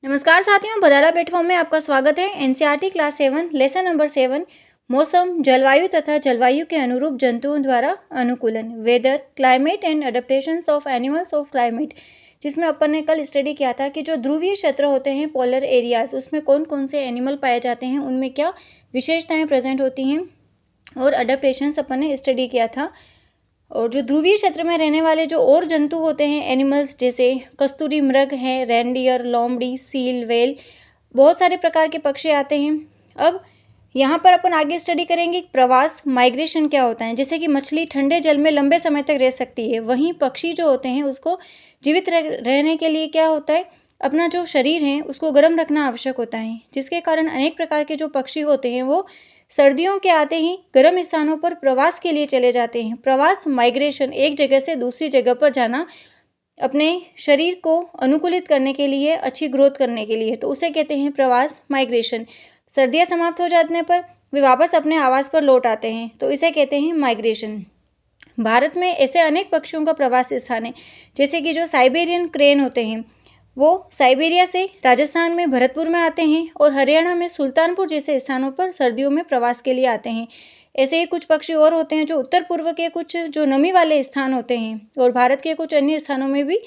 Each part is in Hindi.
नमस्कार साथियों, बदाला प्लेटफॉर्म में आपका स्वागत है। एनसीईआरटी क्लास 7 लेसन नंबर 7 मौसम, जलवायु तथा जलवायु के अनुरूप जंतुओं द्वारा अनुकूलन, weather, climate and adaptations of animals of climate, जिसमें अपन ने कल स्टडी किया था कि जो ध्रुवीय क्षेत्र होते हैं, पोलर एरियाज, उसमें कौन कौन से एनिमल पाए जाते हैं, उनमें क्या विशेषताएँ प्रेजेंट होती हैं और अडेप्टेशंस अपन ने स्टडी किया था। और जो ध्रुवीय क्षेत्र में रहने वाले जो और जंतु होते हैं, एनिमल्स, जैसे कस्तूरी मृग हैं, रेनडियर, लोमड़ी, सील, व्हेल, बहुत सारे प्रकार के पक्षी आते हैं। अब यहाँ पर अपन आगे स्टडी करेंगे प्रवास, माइग्रेशन क्या होता है। जैसे कि मछली ठंडे जल में लंबे समय तक रह सकती है, वहीं पक्षी जो होते हैं उसको जीवित रहने के लिए क्या होता है, अपना जो शरीर है उसको गर्म रखना आवश्यक होता है, जिसके कारण अनेक प्रकार के जो पक्षी होते हैं वो सर्दियों के आते ही गर्म स्थानों पर प्रवास के लिए चले जाते हैं। प्रवास, माइग्रेशन, एक जगह से दूसरी जगह पर जाना अपने शरीर को अनुकूलित करने के लिए, अच्छी ग्रोथ करने के लिए, तो उसे कहते हैं प्रवास, माइग्रेशन। सर्दियाँ समाप्त हो जाने पर वे वापस अपने आवास पर लौट आते हैं, तो इसे कहते हैं माइग्रेशन। भारत में ऐसे अनेक पक्षियों का प्रवास स्थान है, जैसे कि जो साइबेरियन क्रेन होते हैं वो साइबेरिया से राजस्थान में भरतपुर में आते हैं और हरियाणा में सुल्तानपुर जैसे स्थानों पर सर्दियों में प्रवास के लिए आते हैं। ऐसे ही कुछ पक्षी और होते हैं जो उत्तर पूर्व के कुछ जो नमी वाले स्थान होते हैं और भारत के कुछ अन्य स्थानों में भी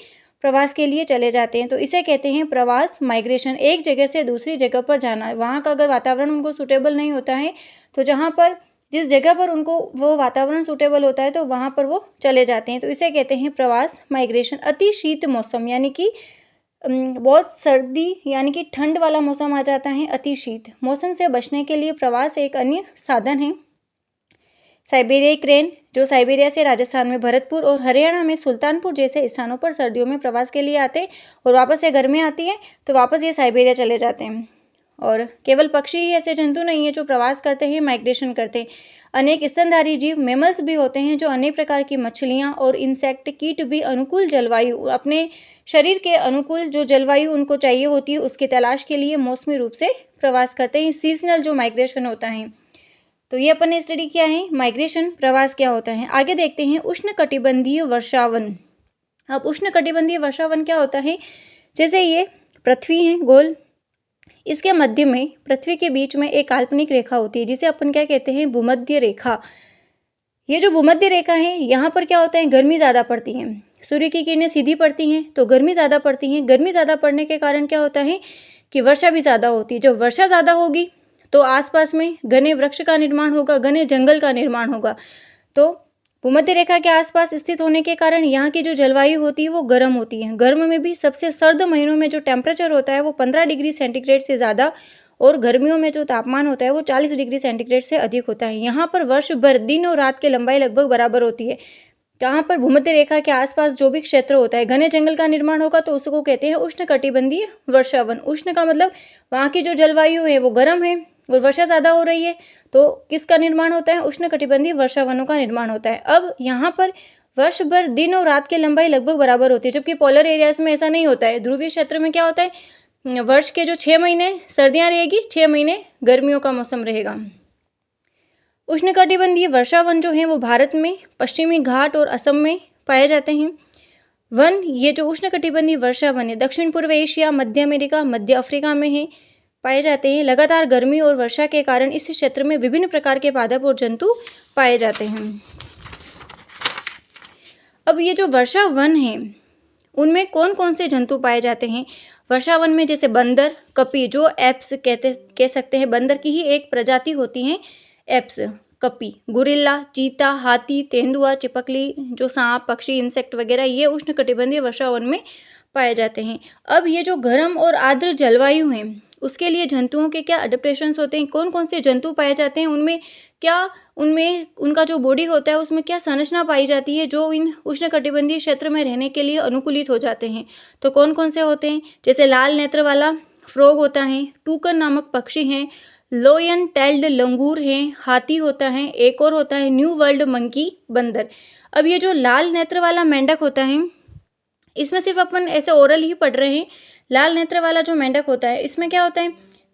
प्रवास के लिए चले जाते हैं, तो इसे कहते हैं प्रवास, माइग्रेशन। एक जगह से दूसरी जगह पर जाना, वहाँ का अगर वातावरण उनको सूटेबल नहीं होता है तो जहाँ पर जिस जगह पर उनको वो वातावरण सूटेबल होता है तो वहाँ पर वो चले जाते हैं, तो इसे कहते हैं प्रवास, माइग्रेशन। अति शीत मौसम, यानी कि बहुत सर्दी यानी कि ठंड वाला मौसम आ जाता है, अति शीत मौसम से बचने के लिए प्रवास एक अन्य साधन है। साइबेरियाई क्रेन जो साइबेरिया से राजस्थान में भरतपुर और हरियाणा में सुल्तानपुर जैसे स्थानों पर सर्दियों में प्रवास के लिए आते हैं और वापस ये गर्मी आती है तो वापस ये साइबेरिया चले जाते हैं। और केवल पक्षी ही ऐसे जंतु नहीं है जो प्रवास करते हैं, माइग्रेशन करते हैं। अनेक स्तनधारी जीव, मेमल्स भी होते हैं जो अनेक प्रकार की मछलियाँ और इंसेक्ट, कीट भी अनुकूल जलवायु, अपने शरीर के अनुकूल जो जलवायु उनको चाहिए होती है उसकी तलाश के लिए मौसमी रूप से प्रवास करते हैं। सीजनल जो माइग्रेशन होता है, तो ये अपन ने स्टडी किया है माइग्रेशन, प्रवास क्या होता है। आगे देखते हैं उष्णकटिबंधीय वर्षावन। अब उष्णकटिबंधीय वर्षावन क्या होता है, जैसे ये पृथ्वी है गोल, इसके मध्य में पृथ्वी के बीच में एक काल्पनिक रेखा होती है जिसे अपन क्या कहते हैं, भूमध्य रेखा। ये जो भूमध्य रेखा है, यहाँ पर क्या होता है, गर्मी ज़्यादा पड़ती है, सूर्य की किरणें सीधी पड़ती हैं तो गर्मी ज़्यादा पड़ती है। गर्मी ज़्यादा पड़ने के कारण क्या होता है कि वर्षा भी ज़्यादा होती है। जब वर्षा ज़्यादा होगी तो आसपास में घने वृक्ष का निर्माण होगा, घने जंगल का निर्माण होगा। तो भूमध्य रेखा के आसपास स्थित होने के कारण यहाँ की जो जलवायु होती है वो गर्म होती है। गर्म में भी सबसे सर्द महीनों में जो टेम्परेचर होता है वो 15 डिग्री सेंटीग्रेड से ज़्यादा और गर्मियों में जो तापमान होता है वो 40 डिग्री सेंटीग्रेड से अधिक होता है। यहाँ पर वर्ष भर दिन और रात की लंबाई लगभग बराबर होती है। कहाँ पर, भूमध्य रेखा के आसपास जो भी क्षेत्र होता है, घने जंगल का निर्माण होगा तो उसको कहते हैं उष्णकटिबंधीय वर्षावन। उष्ण का मतलब वहाँ की जो जलवायु है वो गर्म है और वर्षा ज़्यादा हो रही है, तो किसका निर्माण होता है, उष्णकटिबंधीय वर्षावनों का निर्माण होता है। अब यहाँ पर वर्ष भर दिन और रात की लंबाई लगभग बराबर होती है, जबकि पोलर एरियाज में ऐसा नहीं होता है। ध्रुवीय क्षेत्र में क्या होता है, वर्ष के जो 6 महीने सर्दियाँ रहेगी, 6 महीने गर्मियों का मौसम रहेगा। उष्णकटिबंधीय वर्षावन जो है वो भारत में पश्चिमी घाट और असम में पाए जाते हैं। वन, ये जो उष्णकटिबंधीय वर्षावन है, दक्षिण पूर्व एशिया, मध्य अमेरिका, मध्य अफ्रीका में है पाए जाते हैं। लगातार गर्मी और वर्षा के कारण इस क्षेत्र में विभिन्न प्रकार के पादप और जंतु पाए जाते हैं। अब ये जो वर्षा वन है उनमें कौन कौन से जंतु पाए जाते हैं। वर्षा वन में जैसे बंदर, कपी, जो एप्स कह सकते हैं, बंदर की ही एक प्रजाति होती है एप्स, कपी, गुरिल्ला, चीता, हाथी, तेंदुआ, चिपकली, जो सांप, पक्षी, इंसेक्ट वगैरह, ये उष्णकटिबंधीय वर्षा वन में पाए जाते हैं। अब ये जो गर्म और आर्द्र जलवायु है उसके लिए जंतुओं के क्या अडेप्टेशंस होते हैं, कौन कौन से जंतु पाए जाते हैं, उनमें उनका जो बॉडी होता है उसमें क्या संरचना पाई जाती है जो इन उष्णकटिबंधीय क्षेत्र में रहने के लिए अनुकूलित हो जाते हैं। तो कौन कौन से होते हैं, जैसे लाल नेत्र वाला फ्रॉग होता है, टूकन नामक पक्षी हैं, लोयन टेल्ड लंगूर हैं, हाथी होता है, एक और होता है न्यू वर्ल्ड मंकी, बंदर। अब ये जो लाल नेत्र वाला मेंढक होता है, इसमें सिर्फ अपन ऐसे ओरल ही पढ़ रहे हैं। लाल नेत्र वाला जो मेंढक होता है इसमें क्या होता है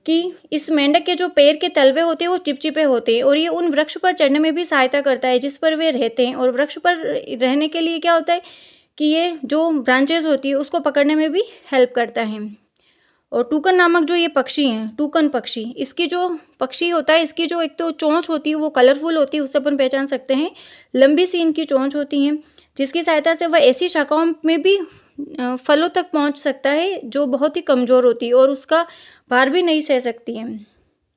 कि इस मेंढक के जो पैर के तलवे होते हैं वो चिपचिपे होते हैं और ये उन वृक्ष पर चढ़ने में भी सहायता करता है जिस पर वे रहते हैं। और वृक्ष पर रहने के लिए क्या होता है कि ये जो ब्रांचेज होती है उसको पकड़ने में भी हेल्प करता है। और टूकन नामक जो ये पक्षी हैं, टूकन पक्षी, इसकी जो पक्षी होता है, इसकी जो एक तो चोंच होती है वो कलरफुल होती है, उससे अपन पहचान सकते हैं। लंबी सी इनकी चोंच होती है, जिसकी सहायता से वह ऐसी शाखाओं में भी फलों तक पहुंच सकता है जो बहुत ही कमज़ोर होती है और उसका भार भी नहीं सह सकती है।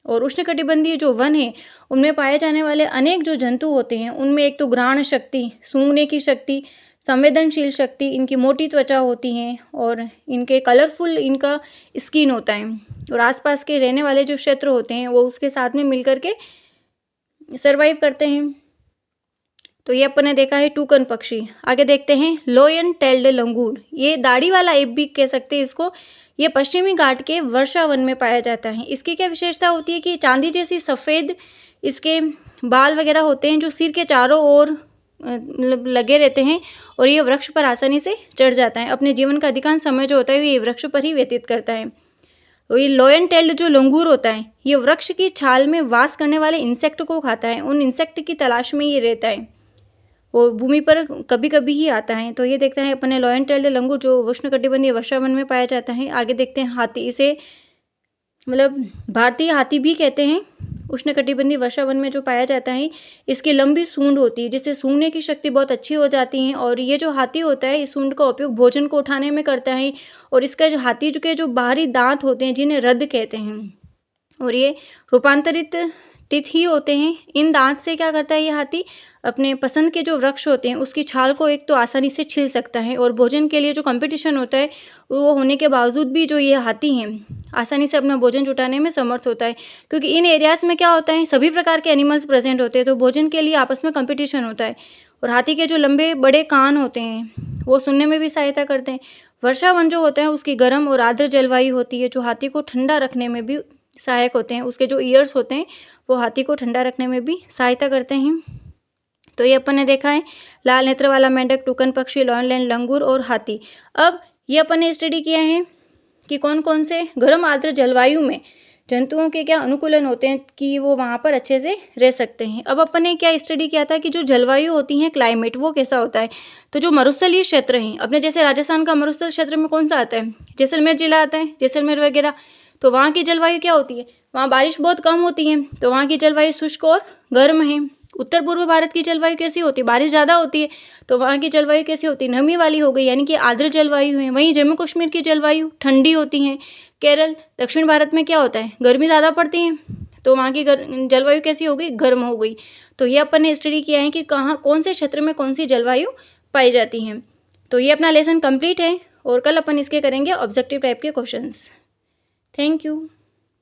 और उष्णकटिबंधीय जो वन है, उनमें पाए जाने वाले अनेक जो जंतु होते हैं, उनमें एक तो घ्राण शक्ति, सूंघने की शक्ति, संवेदनशील शक्ति, इनकी मोटी त्वचा होती है और इनके कलरफुल इनका स्किन होता है और आसपास के रहने वाले जो क्षेत्र होते हैं वो उसके साथ में मिलकर के सर्वाइव करते हैं। तो ये अपन ने देखा है टूकन पक्षी। आगे देखते हैं लोयन टेल्ड लंगूर, ये दाढ़ी वाला एब भी कह सकते हैं इसको। ये पश्चिमी घाट के वर्षा वन में पाया जाता है। इसकी क्या विशेषता होती है कि चांदी जैसी सफ़ेद इसके बाल वगैरह होते हैं जो सिर के चारों ओर मतलब लगे रहते हैं और ये वृक्ष पर आसानी से चढ़ जाता है। अपने जीवन का अधिकांश समय जो होता है ये वृक्ष पर ही व्यतीत करता है। तो ये लोयन टेल्ड जो लंगूर होता है, ये वृक्ष की छाल में वास करने वाले इंसेक्ट को खाता है। उन इंसेक्ट की तलाश में ये रहता है, वो भूमि पर कभी कभी ही आता है। तो ये देखते हैं अपने लोयन टेल्ड लंगूर जो उष्णकटिबंधीय वर्षा वन में पाया जाता है। आगे देखते हैं हाथी, इसे मतलब भारतीय हाथी भी कहते हैं। उष्णकटिबंधीय वर्षा वन में जो पाया जाता है, इसकी लंबी सूंड होती है जिससे सूंघने की शक्ति बहुत अच्छी हो जाती है और ये जो हाथी होता है इस सूंड का उपयोग भोजन को उठाने में करता है और इसका जो हाथी के जो बाहरी दांत होते हैं जिन्हें रद कहते हैं और ये रूपांतरित टिथ ही होते हैं। इन दांत से क्या करता है ये हाथी, अपने पसंद के जो वृक्ष होते हैं उसकी छाल को एक तो आसानी से छील सकता है और भोजन के लिए जो कंपटीशन होता है वो होने के बावजूद भी जो ये हाथी हैं आसानी से अपना भोजन जुटाने में समर्थ होता है, क्योंकि इन एरियाज़ में क्या होता है सभी प्रकार के एनिमल्स प्रेजेंट होते हैं तो भोजन के लिए आपस में कंपटीशन होता है। और हाथी के जो लंबे बड़े कान होते हैं वो सुनने में भी सहायता करते हैं। वर्षा वन जो होता है उसकी गर्म और आर्द्र जलवायु होती है जो हाथी को ठंडा रखने में भी सहायक होते हैं। उसके जो ईयर्स होते हैं वो हाथी को ठंडा रखने में भी सहायता करते हैं। तो ये अपन ने देखा है लाल नेत्र वाला मेंढक, टूकन पक्षी, लॉयन लंगूर और हाथी। अब ये अपन ने स्टडी किया है कि कौन कौन से गर्म आर्द्र जलवायु में जंतुओं के क्या अनुकूलन होते हैं कि वो वहाँ पर अच्छे से रह सकते हैं। अब अपन ने क्या स्टडी किया था कि जो जलवायु होती है, क्लाइमेट, वो कैसा होता है। तो जो मरुस्थलीय क्षेत्र हैं अपने, जैसे राजस्थान का मरुस्थल क्षेत्र में कौन सा आता है, जैसलमेर जिला आता है, जैसलमेर वगैरह। तो वहाँ की जलवायु क्या होती है, वहाँ बारिश बहुत कम होती है तो वहाँ की जलवायु शुष्क और गर्म है। उत्तर पूर्व भारत की जलवायु कैसी होती है, बारिश ज़्यादा होती है तो वहाँ की जलवायु कैसी होती है, नमी वाली हो गई, यानी कि आर्द्र जलवायु है। वहीं जम्मू कश्मीर की जलवायु ठंडी होती है। केरल, दक्षिण भारत में क्या होता है, गर्मी ज़्यादा पड़ती है तो वहाँ की जलवायु कैसी हो गई, गर्म हो गई। तो ये अपन ने स्टडी किया है कि कहाँ कौन से क्षेत्र में कौन सी जलवायु पाई जाती है। तो ये अपना लेसन कंप्लीट है और कल अपन इसके करेंगे ऑब्जेक्टिव टाइप के क्वेश्चंस। Thank you.